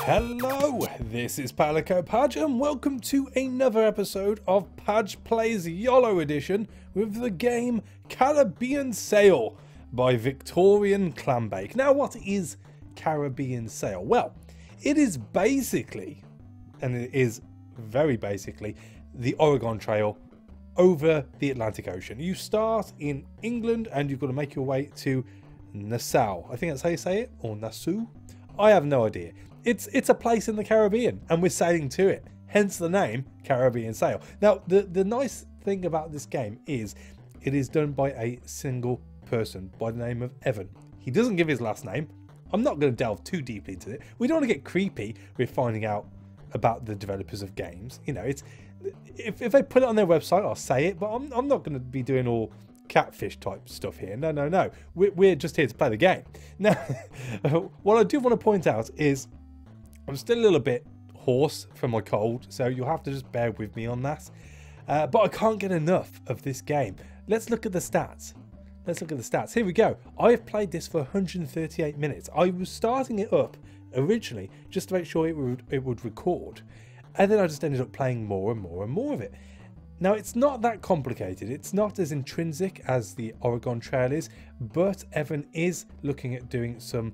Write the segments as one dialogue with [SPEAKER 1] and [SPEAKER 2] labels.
[SPEAKER 1] Hello, this is Padge and welcome to another episode of Padge Plays Yolo Edition with the game Caribbean Sail by Victorian Clambake. Now, what is Caribbean Sail? Well, it is basically, and it is very basically, the Oregon Trail over the Atlantic Ocean. You start in England and you've got to make your way to Nassau. I think that's how you say it, or Nassau. I have no idea. It's a place in the Caribbean and we're sailing to it, hence the name Caribbean Sail. Now the nice thing about this game is it is done by a single person by the name of Evan. He doesn't give his last name. I'm not going to delve too deeply into it. We don't want to get creepy with finding out about the developers of games. You know, it's if they put it on their website, I'll say it, but I'm not going to be doing all catfish type stuff here. No. We're just here to play the game. Now, what I do want to point out is I'm still a little bit hoarse from my cold, so you'll have to just bear with me on that. But I can't get enough of this game. Let's look at the stats. Here we go. I have played this for 138 minutes. I was starting it up originally just to make sure it would record. And then I just ended up playing more and more of it. Now, it's not that complicated. It's not as intrinsic as the Oregon Trail is, but Evan is looking at doing some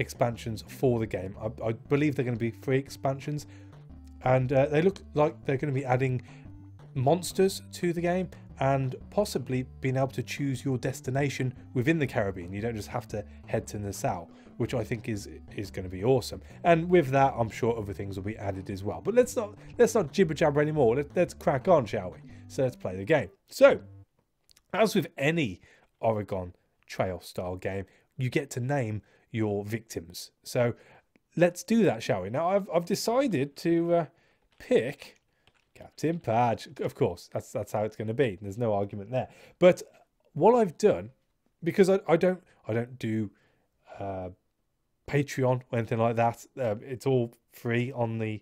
[SPEAKER 1] expansions for the game. I believe they're going to be free expansions, and they look like they're going to be adding monsters to the game and possibly being able to choose your destination within the Caribbean. You don't just have to head to Nassau, which I think is going to be awesome. And with that, I'm sure other things will be added as well. But let's not jibber jabber anymore. Let's crack on, shall we? So let's play the game. So, as with any Oregon Trail style game, you get to name your victims. So let's do that, shall we? Now I've decided to pick Captain Padge. Of course, that's how it's going to be. There's no argument there. But what I've done, because I don't do Patreon or anything like that. It's all free on the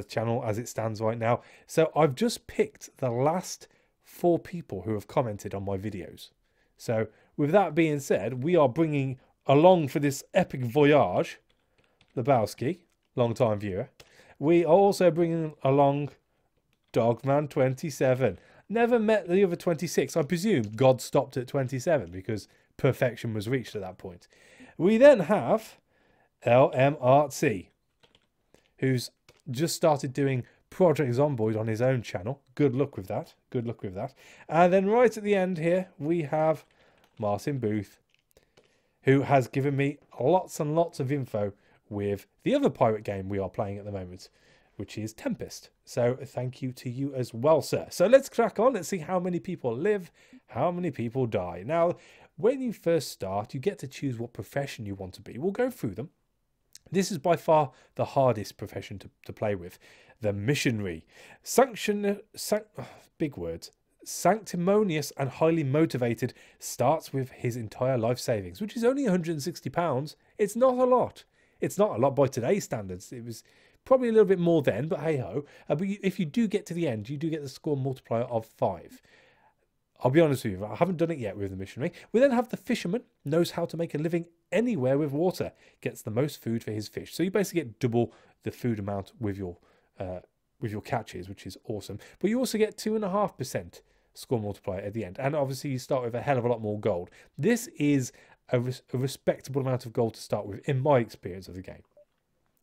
[SPEAKER 1] channel as it stands right now. So I've just picked the last 4 people who have commented on my videos. So with that being said, we are bringing along for this epic voyage Lebowski, long-time viewer. We are also bringing along Dogman27. Never met the other 26. I presume God stopped at 27 because perfection was reached at that point. We then have LM Artsy, who's just started doing Project Zomboid on his own channel. Good luck with that. And then right at the end here, we have Martin Booth, who has given me lots and lots of info with the other pirate game we are playing at the moment, which is Tempest. So thank you to you as well, sir. So let's crack on. Let's see how many people live, how many people die. Now, when you first start, you get to choose what profession you want to be. We'll go through them. This is by far the hardest profession to play with. The missionary. Big words. Sanctimonious and highly motivated, starts with his entire life savings, which is only £160. It's not a lot. It's not a lot by today's standards. It was probably a little bit more then, but hey ho. But if you do get to the end, you do get the score multiplier of 5. I'll be honest with you, I haven't done it yet with the missionary. We then have the fisherman, knows how to make a living anywhere with water, gets the most food for his fish. So you basically get double the food amount with your catches, which is awesome. But you also get 2.5% score multiplier at the end, and obviously you start with a hell of a lot more gold. This is a respectable amount of gold to start with in my experience of the game.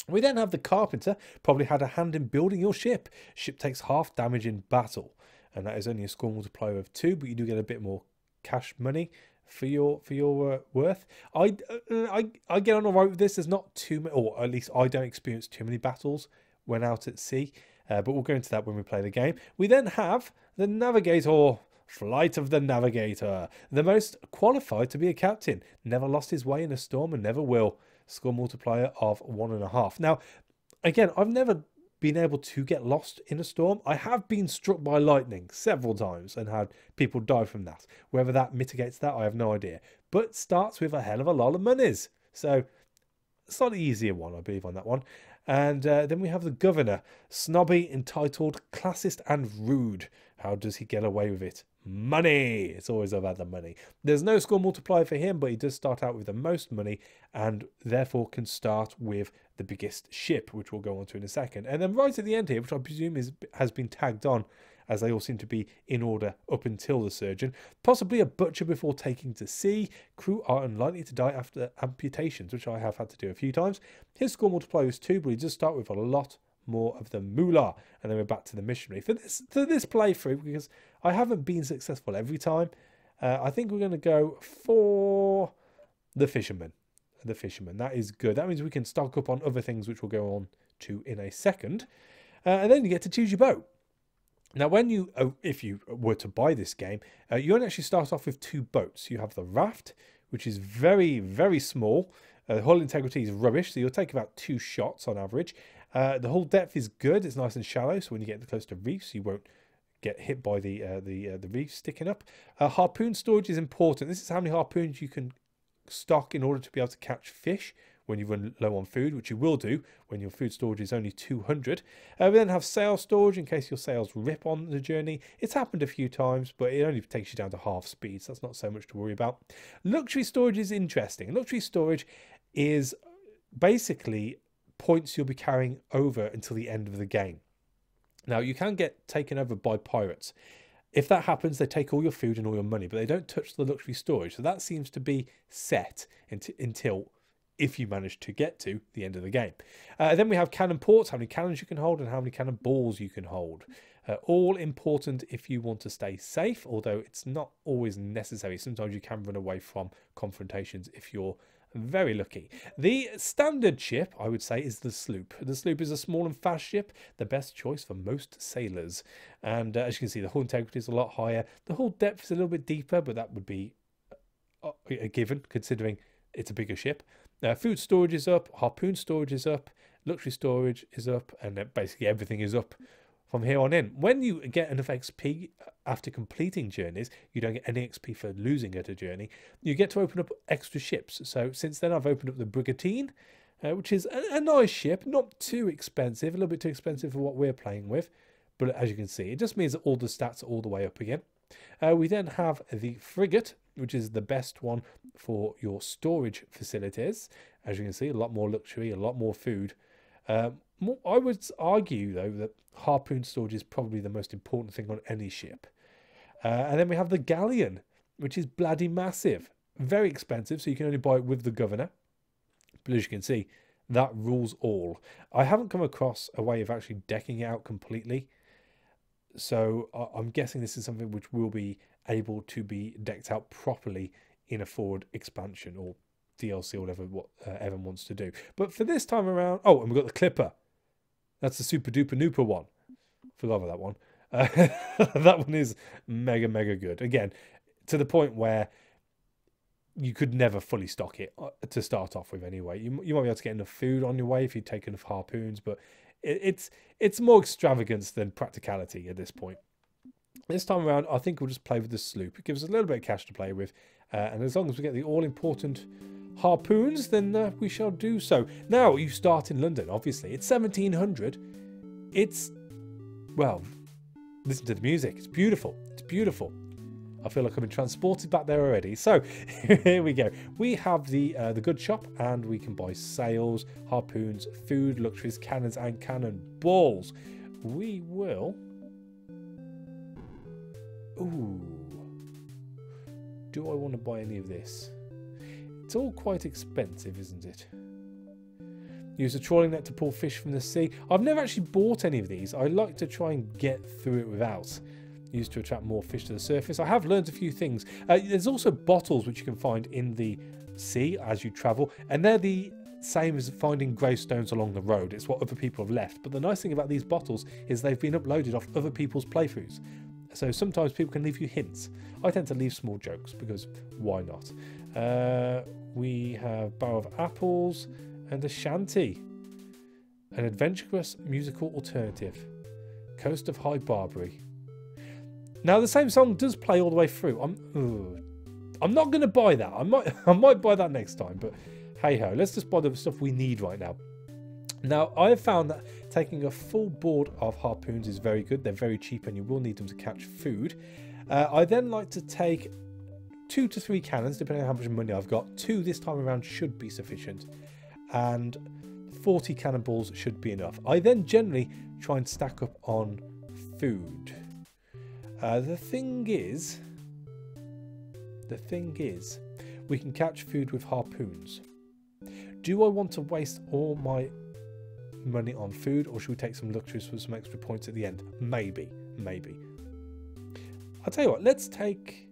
[SPEAKER 1] We then have the carpenter, probably had a hand in building your ship. Ship takes half damage in battle, and that is only a score multiplier of 2, but you do get a bit more cash money for your worth. I get on all right with this. There's not too many, or at least I don't experience too many battles when out at sea. But we'll go into that when we play the game. We then have the navigator, Flight of the Navigator, the most qualified to be a captain. Never lost his way in a storm and never will. Score multiplier of 1.5. Now, again, I've never been able to get lost in a storm. I have been struck by lightning several times and had people die from that. Whether that mitigates that, I have no idea. But starts with a hell of a lot of monies. So, slightly easier one, I believe, on that one. And then we have the governor, snobby, entitled, classist and rude. How does he get away with it? Money. It's always about the money. There's no score multiplier for him, but he does start out with the most money and therefore can start with the biggest ship, which we'll go on to in a second. And then right at the end here, which I presume has been tagged on, as they all seem to be in order up until the surgeon, possibly a butcher before taking to sea. Crew are unlikely to die after amputations, which I have had to do a few times. His score multiplier is 2, but he does start with a lot more of the moolah. And then we're back to the missionary. For this playthrough, because I haven't been successful every time, I think we're going to go for the fisherman. The fisherman. That is good. That means we can stock up on other things, which we'll go on to in a second. And then you get to choose your boat. Now, if you were to buy this game, you only actually start off with 2 boats. You have the raft, which is very, very small. The hull integrity is rubbish, so you'll take about 2 shots on average. The hull depth is good. It's nice and shallow, so when you get close to reefs, you won't get hit by the reefs sticking up. Harpoon storage is important. This is how many harpoons you can stock in order to be able to catch fish when you run low on food, which you will do when your food storage is only 200. We then have sail storage in case your sails rip on the journey. It's happened a few times, but it only takes you down to half speed, so that's not so much to worry about. Luxury storage is interesting. Luxury storage is basically points you'll be carrying over until the end of the game. Now, you can get taken over by pirates. If that happens, they take all your food and all your money, but they don't touch the luxury storage. So that seems to be set until if you manage to get to the end of the game. Then we have cannon ports, how many cannons you can hold and how many cannon balls you can hold. All important if you want to stay safe, although it's not always necessary. Sometimes you can run away from confrontations if you're very lucky. The standard ship, I would say, is the sloop. The sloop is a small and fast ship, the best choice for most sailors. And as you can see, the hull integrity is a lot higher. The hull depth is a little bit deeper, but that would be a given considering it's a bigger ship. Food storage is up, harpoon storage is up, luxury storage is up, and basically everything is up from here on in. When you get enough XP after completing journeys, you don't get any XP for losing at a journey. You get to open up extra ships. So since then, I've opened up the Brigantine, which is a nice ship, not too expensive, a little bit too expensive for what we're playing with. But as you can see, it just means that all the stats are all the way up again. We then have the frigate, which is the best one for your storage facilities. As you can see, a lot more luxury, a lot more food. I would argue, though, that harpoon storage is probably the most important thing on any ship. And then we have the galleon, which is bloody massive. Very expensive, so you can only buy it with the governor. But as you can see, that rules all. I haven't come across a way of actually decking it out completely. So I'm guessing this is something which will be able to be decked out properly in a forward expansion or DLC or whatever Evan wants to do. But for this time around, oh, and we've got the Clipper. That's the super duper nooper one. Forgot about that one. That one is mega, mega good. Again, to the point where you could never fully stock it to start off with anyway. You might be able to get enough food on your way if you take enough harpoons, but it's more extravagance than practicality at this point. This time around, I think we'll just play with the sloop. It gives us a little bit of cash to play with, and as long as we get the all-important harpoons, then we shall do so. Now, you start in London, obviously. It's 1700. It's, well, listen to the music. It's beautiful. It's beautiful. I feel like I've been transported back there already. So, here we go. We have the good shop, and we can buy sails, harpoons, food, luxuries, cannons, and cannonballs. We will... Ooh. Do I want to buy any of this? It's all quite expensive, isn't it? Use a trawling net to pull fish from the sea. I've never actually bought any of these. I like to try and get through it without. Used to attract more fish to the surface. I have learned a few things. There's also bottles which you can find in the sea as you travel, and they're the same as finding gravestones along the road. It's what other people have left. But the nice thing about these bottles is they've been uploaded off other people's playthroughs. So sometimes people can leave you hints. I tend to leave small jokes because why not? We have Barrel of Apples and a Shanty. An adventurous musical alternative. Coast of High Barbary. Now the same song does play all the way through. I'm not going to buy that. I might buy that next time. But hey ho, let's just buy the stuff we need right now. Now, I have found that taking a full board of harpoons is very good. They're very cheap and you will need them to catch food. I then like to take 2 to 3 cannons, depending on how much money I've got. 2 this time around should be sufficient. And 40 cannonballs should be enough. I then generally try and stack up on food. The thing is, we can catch food with harpoons. Do I want to waste all my money on food, or should we take some luxuries for some extra points at the end? Maybe. I'll tell you what, let's take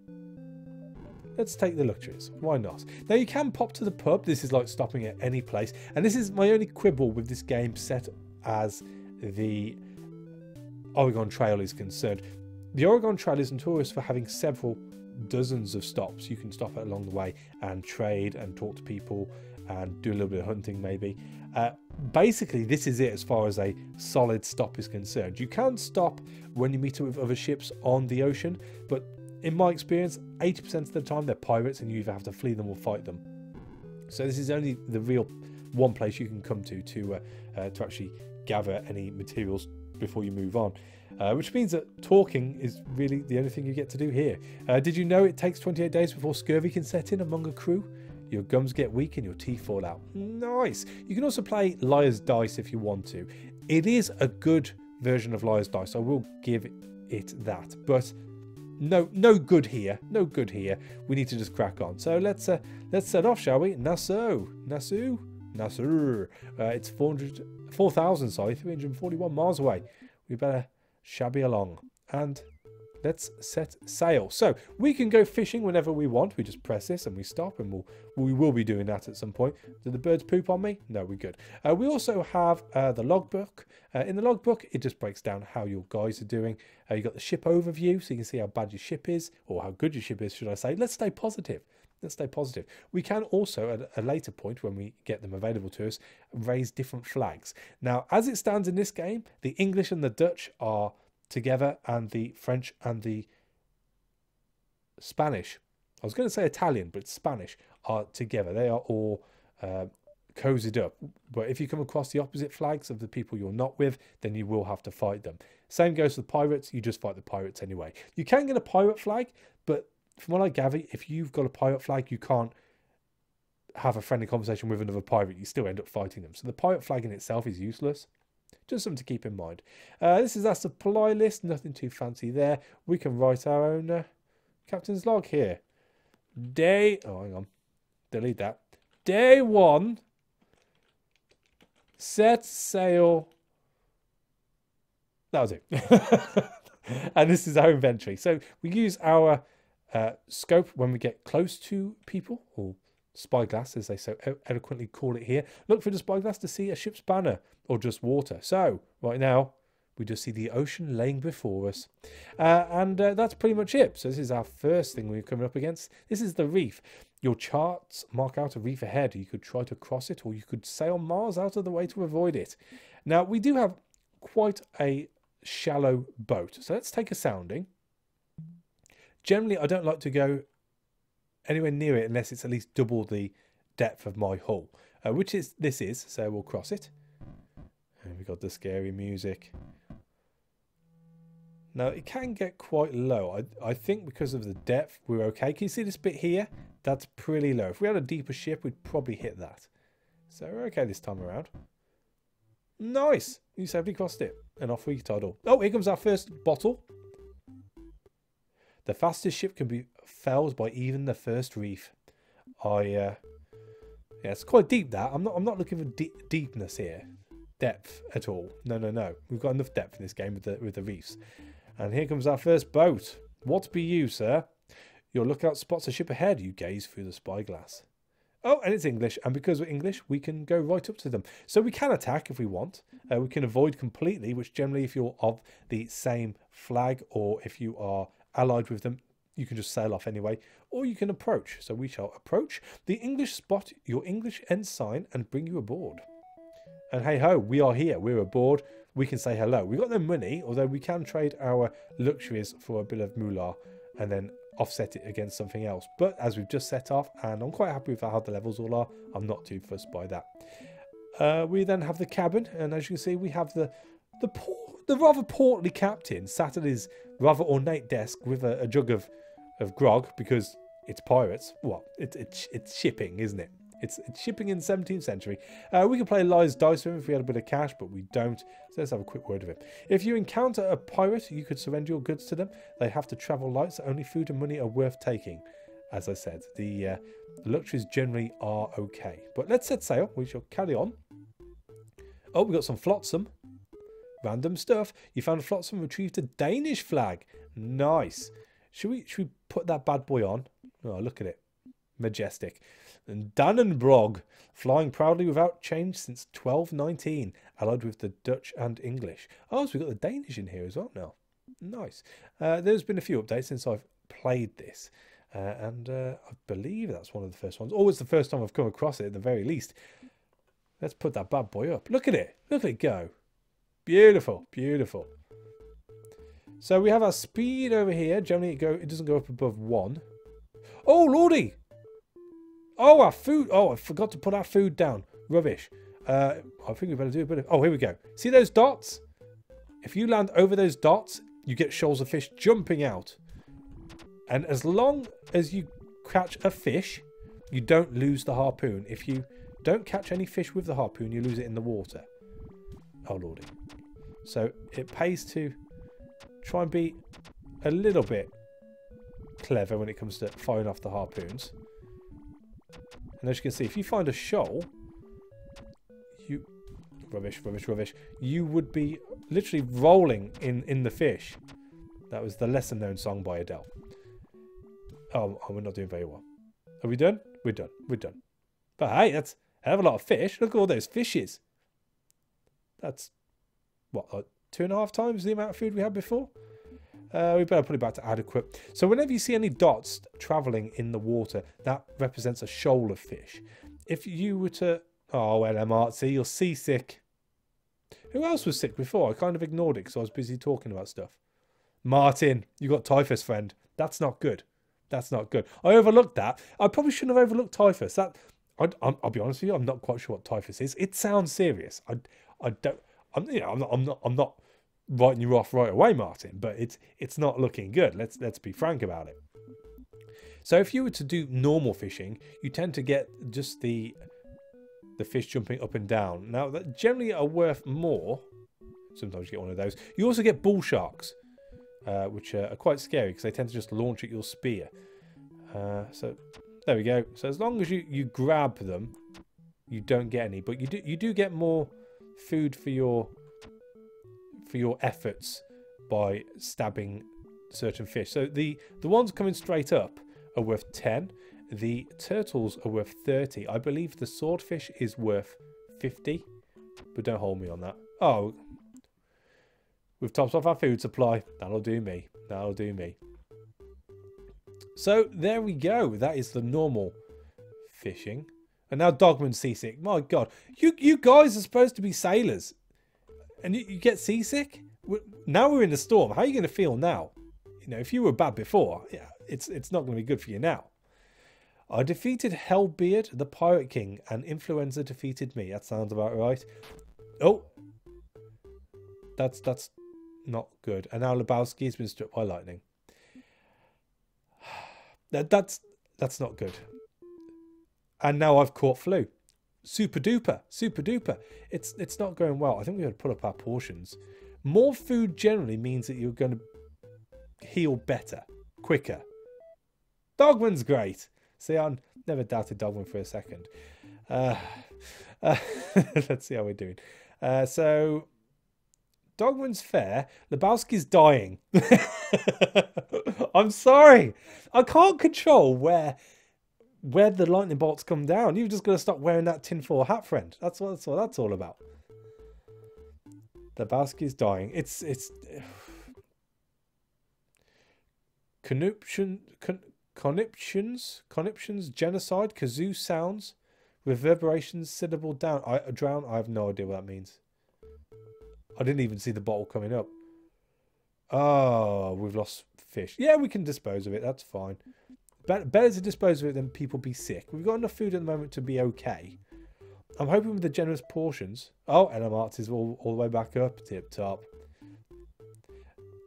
[SPEAKER 1] the luxuries. Why not? Now you can pop to the pub. This is like stopping at any place. And this is my only quibble with this game set as the Oregon Trail is concerned. The Oregon Trail is notorious for having several dozens of stops. You can stop it along the way and trade and talk to people and do a little bit of hunting maybe. Basically, this is it as far as a solid stop is concerned. You can stop when you meet up with other ships on the ocean, but in my experience, 80% of the time they're pirates and you either have to flee them or fight them. So this is only the real one place you can come to actually gather any materials before you move on. Which means that talking is really the only thing you get to do here. Did you know it takes 28 days before scurvy can set in among a crew? Your gums get weak and your teeth fall out. Nice. You can also play Liar's Dice if you want to. It is a good version of Liar's Dice. I will give it that. But no good here. No good here. We need to just crack on. So let's set off, shall we? Nassau. It's 341 miles away. We better shabby along. And let's set sail. So we can go fishing whenever we want. We just press this and we stop, and we will be doing that at some point. Do the birds poop on me? No, we're good. We also have the logbook. In the logbook, it just breaks down how your guys are doing. You got the ship overview, so you can see how bad your ship is, or how good your ship is, should I say. Let's stay positive. Let's stay positive. We can also, at a later point, when we get them available to us, raise different flags. Now, as it stands in this game, the English and the Dutch are together, and the French and the Spanish, I was going to say Italian, but Spanish, are together. They are all cozied up. But if you come across the opposite flags of the people you're not with, then you will have to fight them. Same goes for the pirates. You just fight the pirates anyway. You can get a pirate flag, but from what I gather, if you've got a pirate flag, you can't have a friendly conversation with another pirate. You still end up fighting them. So the pirate flag in itself is useless. Just something to keep in mind. This is our supply list. Nothing too fancy there. We can write our own captain's log here. Hang on. Delete that. Day 1. Set sail. That was it. And this is our inventory. So we use our scope when we get close to people, or spyglass as they so eloquently call it here. Look for the spyglass to see a ship's banner or just water. So right now we just see the ocean laying before us, and that's pretty much it. So this is our first thing we're coming up against. This is the reef. Your charts mark out a reef ahead. You could try to cross it, or you could sail miles out of the way to avoid it. Now we do have quite a shallow boat, so let's take a sounding. Generally I don't like to go anywhere near it unless it's at least double the depth of my hull, which this is, so we'll cross it. And we've got the scary music. Now it can get quite low. I think because of the depth we're okay. Can you see this bit here? That's pretty low. If we had a deeper ship, we'd probably hit that. So we're okay this time around. Nice! You safely crossed it. And off we toddle. Oh, here comes our first bottle. The fastest ship can be felled by even the first reef. Yeah, it's quite deep that. I'm not looking for deepness here. Depth at all. No. We've got enough depth in this game with the reefs. And here comes our first boat. What be you, sir? Your lookout spots a ship ahead. You gaze through the spyglass. Oh, and it's English. And because we're English, we can go right up to them. So we can attack if we want. We can avoid completely, which generally if you're of the same flag or if you are allied with them, you can just sail off anyway. Or you can approach. So we shall approach. The English spot your English ensign and bring you aboard. And hey ho, we are here. We're aboard. We can say hello. We've got no money, although we can trade our luxuries for a bit of moolah and then offset it against something else. But as we've just set off, and I'm quite happy with how the levels all are, I'm not too fussed by that. We then have the cabin, and as you can see, we have the rather portly captain sat at his rather ornate desk with a jug of grog, because it's pirates. Well, it's shipping, isn't it? It's shipping in the 17th century. We can play lies dice with him if we had a bit of cash, but we don't. So let's have a quick word with him. If you encounter a pirate, you could surrender your goods to them. They have to travel light, so only food and money are worth taking. As I said, the luxuries generally are okay. But let's set sail. We shall carry on. Oh, we got some flotsam. Random stuff. You found a flotsam, retrieved a Danish flag. Nice. Should we put that bad boy on? Oh, look at it. Majestic. And Dannenbrog, flying proudly without change since 1219, allied with the Dutch and English. Oh, so we've got the Danish in here as well now. Nice. There's been a few updates since I've played this. And I believe that's one of the first ones. Or it's the first time I've come across it at the very least. Let's put that bad boy up. Look at it. Look at it go. Beautiful. Beautiful. So we have our speed over here. Generally it doesn't go up above 1. Oh, lordy. Oh, our food. Oh, I forgot to put our food down. Rubbish. I think we better do a bit of... Oh, here we go. See those dots? If you land over those dots, you get shoals of fish jumping out. And as long as you catch a fish, you don't lose the harpoon. If you don't catch any fish with the harpoon, you lose it in the water. Oh, lordy. So it pays to try and be a little bit clever when it comes to firing off the harpoons. And as you can see, if you find a shoal, you... Rubbish, rubbish, rubbish. You would be literally rolling in the fish. That was the lesser-known song by Adele. Oh, we're not doing very well. Are we done? We're done. We're done. But hey, that's a hell of a lot of fish. Look at all those fishes. That's, what, like 2.5 times the amount of food we had before? We better put it back to adequate. So whenever you see any dots travelling in the water, that represents a shoal of fish. If you were to... Oh, well, Artsy, you're seasick. Who else was sick before? I kind of ignored it because I was busy talking about stuff. Martin, you got typhus, friend. That's not good. That's not good. I overlooked that. I probably shouldn't have overlooked typhus. I'll be honest with you. I'm not quite sure what typhus is. It sounds serious. I'm not writing you off right away, Martin. But it's not looking good. Let's be frank about it. So if you were to do normal fishing, you tend to get just the fish jumping up and down. Now that generally are worth more. Sometimes you get one of those. You also get bull sharks. Which are quite scary because they tend to just launch at your spear. So there we go. So as long as you grab them, you don't get any, but you do get more food for your efforts by stabbing certain fish. So the ones coming straight up are worth 10. The turtles are worth 30. I believe the swordfish is worth 50, but don't hold me on that. Oh. We've topped off our food supply. That'll do me. That'll do me. So, there we go. That is the normal fishing. And now Dogman's seasick. My God. You guys are supposed to be sailors. And you get seasick? Now we're in the storm. How are you going to feel now? You know, if you were bad before, yeah, it's not going to be good for you now. I defeated Hellbeard, the Pirate King, and Influenza defeated me. That sounds about right. Oh. That's not good. And now Lebowski has been struck by lightning. That's not good. And now I've caught flu. Super duper. Super duper. It's not going well. I think we've got to put up our portions. More food generally means that you're going to heal better. Quicker. Dogman's great. See, I never doubted Dogman for a second. Let's see how we're doing. So... Dogman's fair. Lebowski's dying. I'm sorry. I can't control where the lightning bolts come down. You've just got to stop wearing that tinfoil hat, friend. That's what that's all about. Lebowski's dying. It's conniptions, genocide, kazoo sounds, reverberations, syllable down. Drown. I have no idea what that means. I didn't even see the bottle coming up. Oh, we've lost fish. Yeah, we can dispose of it. That's fine. Better to dispose of it than people be sick. We've got enough food at the moment to be okay. I'm hoping with the generous portions. Oh, and our arts is all the way back up, tip top.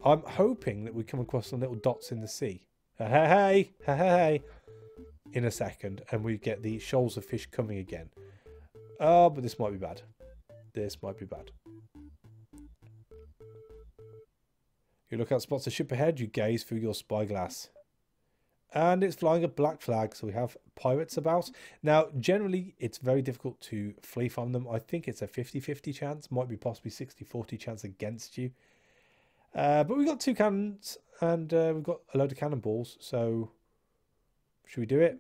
[SPEAKER 1] I'm hoping that we come across some little dots in the sea. Hey, in a second, and we get the shoals of fish coming again. Oh, but this might be bad. This might be bad. You look out, spots a ship ahead. You gaze through your spyglass. And it's flying a black flag, so we have pirates about. Now, generally, it's very difficult to flee from them. I think it's a 50-50 chance. Might be possibly 60-40 chance against you. But we've got 2 cannons, and we've got a load of cannonballs. So, should we do it?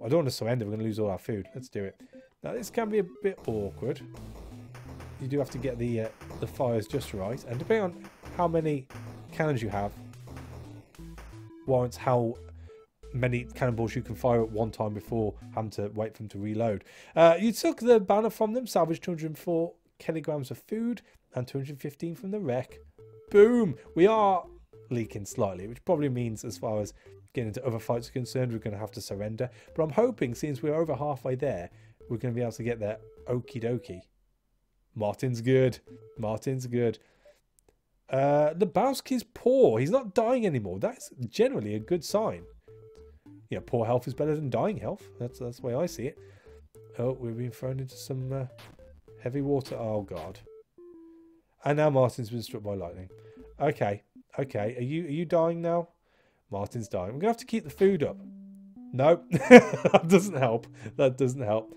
[SPEAKER 1] I don't want to surrender. We're going to lose all our food. Let's do it. Now, this can be a bit awkward. You do have to get the fires just right. And depending on how many cannons you have, warrants how many cannonballs you can fire at one time before having to wait for them to reload. You took the banner from them, salvaged 204 kilograms of food and 215 from the wreck. Boom! We are leaking slightly, which probably means as far as getting into other fights are concerned, we're going to have to surrender. But I'm hoping, since we're over halfway there, we're going to be able to get there. Okie dokie. Martin's good. Martin's good. Lebowski's poor. He's not dying anymore. That's generally a good sign. Yeah, poor health is better than dying health. That's the way I see it. Oh, we've been thrown into some heavy water. Oh, God. And now Martin's been struck by lightning. Okay. Okay. Are you dying now? Martin's dying. We're going to have to keep the food up. No. That doesn't help. That doesn't help.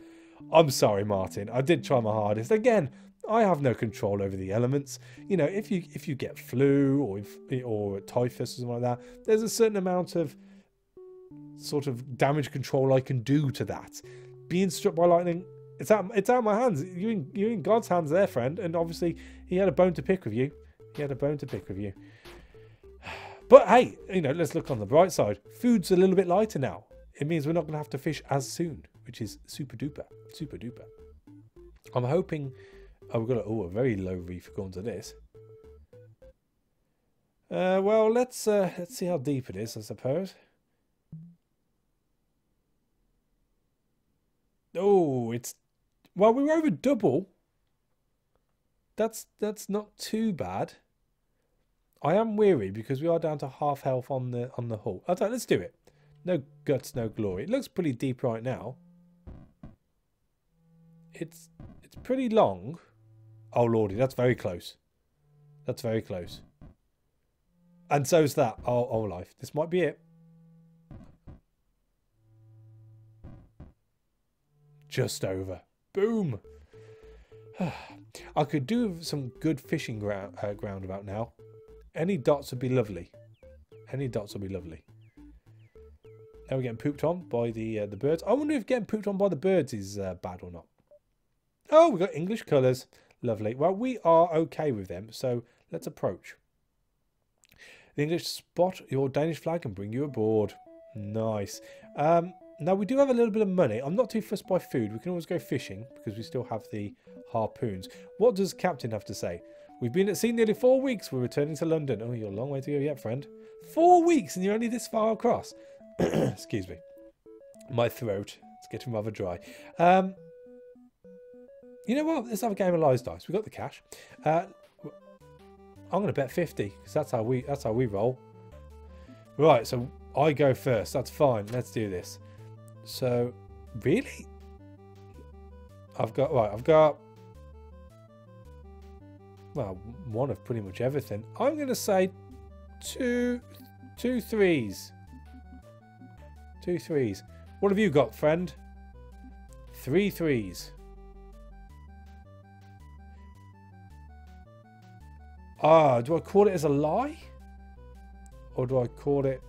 [SPEAKER 1] I'm sorry, Martin. I did try my hardest. Again, I have no control over the elements. You know, if you get flu or typhus or something like that, there's a certain amount of sort of damage control I can do to that. Being struck by lightning, it's out of my hands. You're in God's hands there, friend. And obviously, he had a bone to pick with you. He had a bone to pick with you. But hey, you know, let's look on the bright side. Food's a little bit lighter now. It means we're not going to have to fish as soon, which is super duper, super duper. I'm hoping. Oh, we've got a very low reef according to this. Well, let's see how deep it is, I suppose. Oh, well, we were over double. That's not too bad. I am weary because we are down to half health on the hull. Okay, let's do it. No guts, no glory. It looks pretty deep right now. It's pretty long. Oh lordy, that's very close. That's very close. And so's that. Oh life. This might be it. Just over. Boom. I could do some good fishing ground about now. Any dots would be lovely. Any dots would be lovely. Now we're getting pooped on by the birds. I wonder if getting pooped on by the birds is bad or not. Oh, we've got English colours. Lovely. Well, we are okay with them, so let's approach. The English spot your Danish flag and bring you aboard. Nice. Now, we do have a little bit of money. I'm not too fussed by food. We can always go fishing because we still have the harpoons. What does Captain have to say? We've been at sea nearly 4 weeks. We're returning to London. Oh, you're a long way to go yet, friend. 4 weeks and you're only this far across. Excuse me. My throat. It's getting rather dry. You know what? Let's have a game of lies dice. We've got the cash. I'm going to bet 50 because that's how we roll. Right, so I go first. That's fine. Let's do this. So, really? I've got well, one of pretty much everything. I'm going to say two threes. 2 threes. What have you got, friend? 3 threes. Ah, do I call it as a lie? Or do I call it...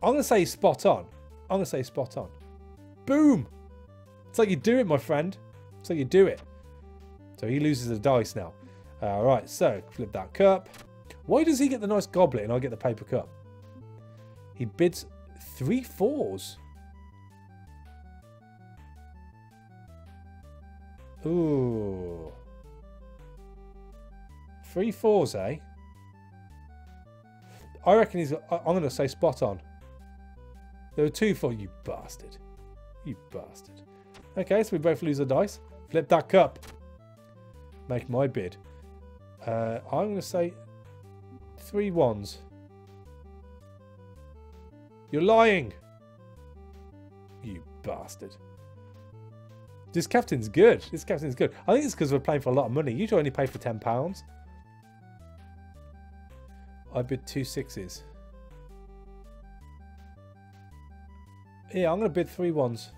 [SPEAKER 1] I'm going to say spot on. I'm going to say spot on. Boom! It's like you do it, my friend. It's like you do it. So he loses the dice now. Alright, so flip that cup. Why does he get the nice goblet and I get the paper cup? He bids 3 fours. Ooh. 3 fours, eh? I reckon he's got... I'm going to say spot on. There were 2 for you bastard. You bastard. Okay, so we both lose a dice. Flip that cup. Make my bid. I'm going to say 3 1s. You're lying. You bastard. This captain's good. This captain's good. I think it's because we're playing for a lot of money. Usually only pay for £10. I bid 2 6s. Yeah, I'm going to bid 3 1s.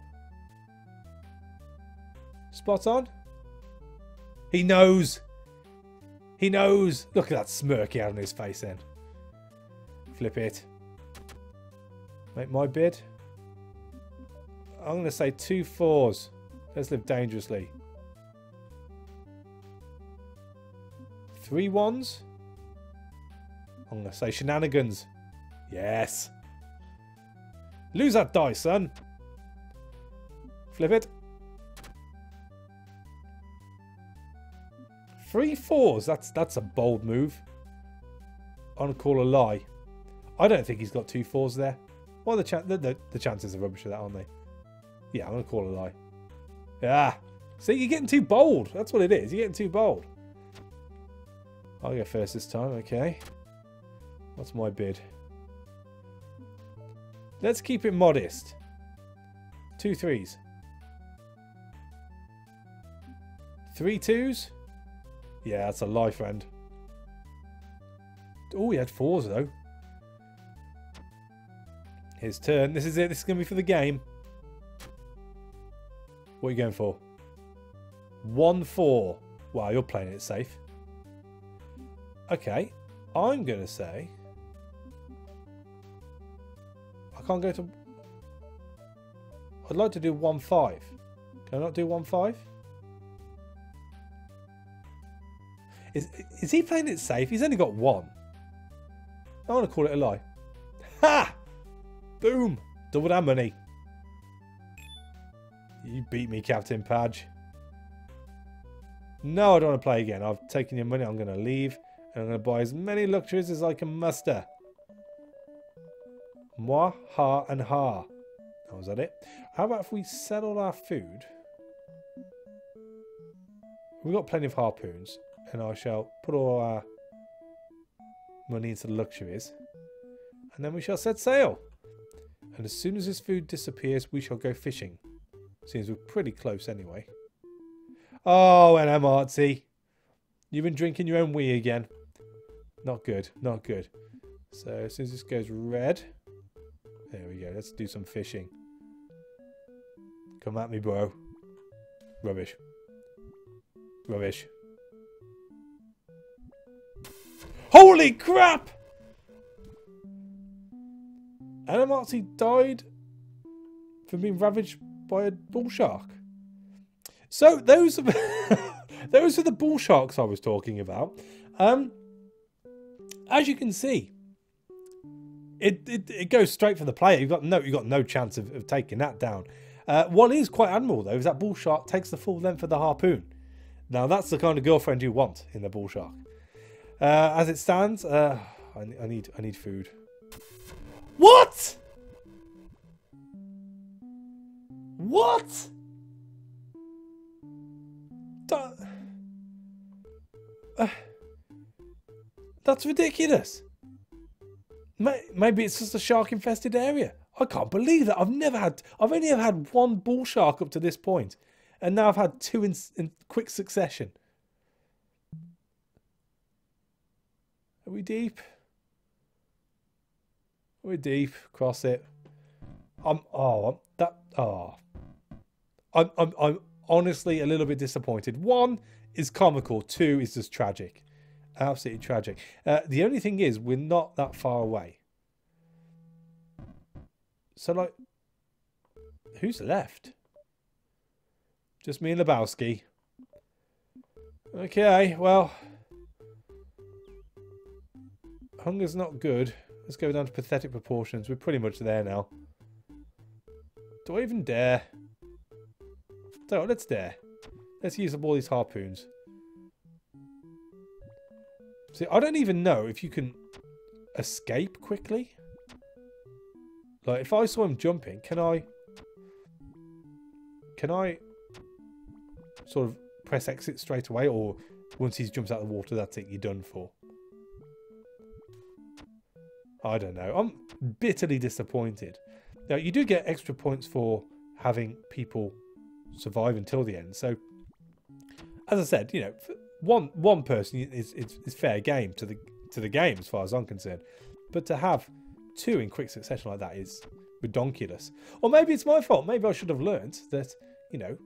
[SPEAKER 1] Spot on. He knows. He knows. Look at that smirk he had on his face then. Flip it. Make my bid. I'm going to say 2 4s. Let's live dangerously. 3 1s. I'm going to say shenanigans. Yes. Lose that dice, son. Flip it. 3 4s. That's a bold move. I'm going to call a lie. I don't think he's got 2 4s there. What are the chances of rubbish of that, aren't they? Yeah, I'm going to call a lie. Yeah. See, you're getting too bold. That's what it is. You're getting too bold. I'll go first this time. Okay. What's my bid? Let's keep it modest. 2 3s. 3 2s? Yeah, that's a lie, friend. Oh, he had 4s, though. His turn. This is it. This is going to be for the game. What are you going for? 1 4. Wow, you're playing it safe. Okay. I'm going to say... I can't go to... I'd like to do 1 5. Can I not do 1 5? Is he playing it safe? He's only got 1. I want to call it a lie. Ha! Boom! Double that money. You beat me, Captain Padge. No, I don't want to play again. I've taken your money. I'm going to leave. And I'm going to buy as many luxuries as I can muster. Moi, ha, and ha. Oh, was that it? How about if we sell all our food? We've got plenty of harpoons. And I shall put all our money into the luxuries. And then we shall set sail. And as soon as this food disappears, we shall go fishing. Seems we're pretty close anyway. Oh, and I'm artsy. You've been drinking your own wee again. Not good. Not good. So as soon as this goes red. There we go. Let's do some fishing. Come at me, bro. Rubbish. Rubbish. Holy crap! Animarty died from being ravaged by a bull shark. So those are those are the bull sharks I was talking about. As you can see, it goes straight for the player. You've got no chance of taking that down. What is quite admirable though is that bull shark takes the full length of the harpoon. Now that's the kind of girlfriend you want in the bull shark. As it stands, I need food. What? What? That's ridiculous. Maybe it's just a shark-infested area. I can't believe that. I've only ever had 1 bull shark up to this point, and now I've had 2 in quick succession. Are we deep? We're deep. Cross it. I'm honestly a little bit disappointed. 1 is comical. 2 is just tragic. Absolutely tragic. The only thing is, we're not that far away. So, like, who's left? Just me and Lebowski. Okay, well, hunger's not good. Let's go down to pathetic proportions. We're pretty much there now. Do I even dare? So let's dare. Let's use up all these harpoons. See, I don't even know if you can escape quickly. Like, if I saw him jumping, can I? can I sort of press exit straight away, or once he jumps out of the water, that's it, you're done for? I don't know. I'm bitterly disappointed. Now, you do get extra points for having people survive until the end. So, as I said, you know, one person is fair game to the game as far as I'm concerned. But to have two in quick succession like that is redonkulous. Or maybe it's my fault. Maybe I should have learned that, you know,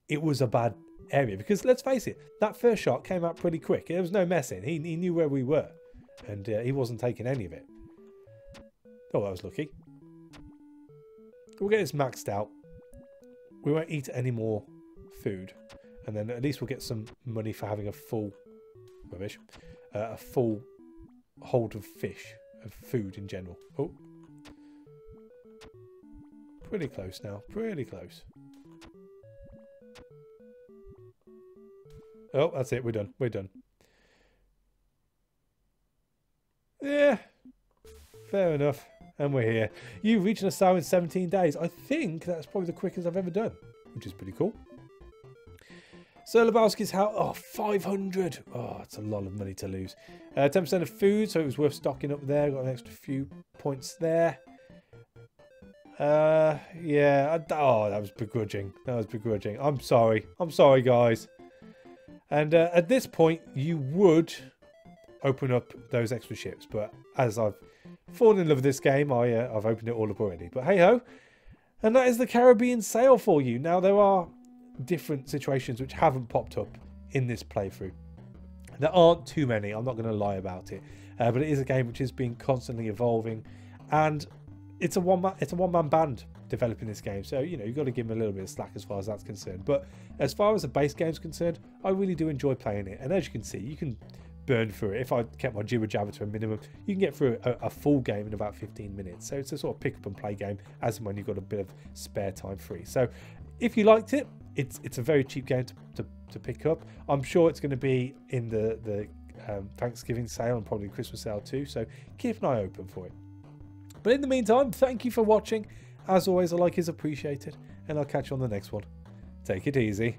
[SPEAKER 1] it was a bad area. Because let's face it, that first shot came out pretty quick. There was no messing. He knew where we were. And he wasn't taking any of it. Oh, that was lucky. We'll get this maxed out. We won't eat any more food. And then at least we'll get some money for having a full... rubbish. A full hold of fish. Of food in general. Oh. Pretty close now. Pretty close. Oh, that's it. We're done. We're done. Yeah. Fair enough. And we're here. You've reached an asylum in 17 days. I think that's probably the quickest I've ever done, which is pretty cool. Sir Lebowski's house. Oh, 500. Oh, that's a lot of money to lose. 10% of food, so it was worth stocking up there. Got an extra few points there. Yeah. Oh, that was begrudging. That was begrudging. I'm sorry. I'm sorry, guys. And at this point, you would open up those extra ships. But as I've fallen in love with this game, I've opened it all up already. But hey-ho. And that is the Caribbean Sail for you. Now, there are different situations which haven't popped up in this playthrough. There aren't too many, I'm not going to lie about it, but it is a game which is being constantly evolving, and it's a one-man band developing this game, so you know, you've got to give them a little bit of slack as far as that's concerned. But as far as the base game's concerned, I really do enjoy playing it, and as you can see, you can burn through it. If I kept my jibber jabber to a minimum, you can get through a full game in about 15 minutes. So it's a sort of pick up and play game as and when you've got a bit of spare time free. So if you liked it, it's a very cheap game to pick up. I'm sure it's going to be in the Thanksgiving sale and probably Christmas sale too, so keep an eye open for it. But in the meantime, thank you for watching. As always, a like is appreciated, and I'll catch you on the next one. Take it easy.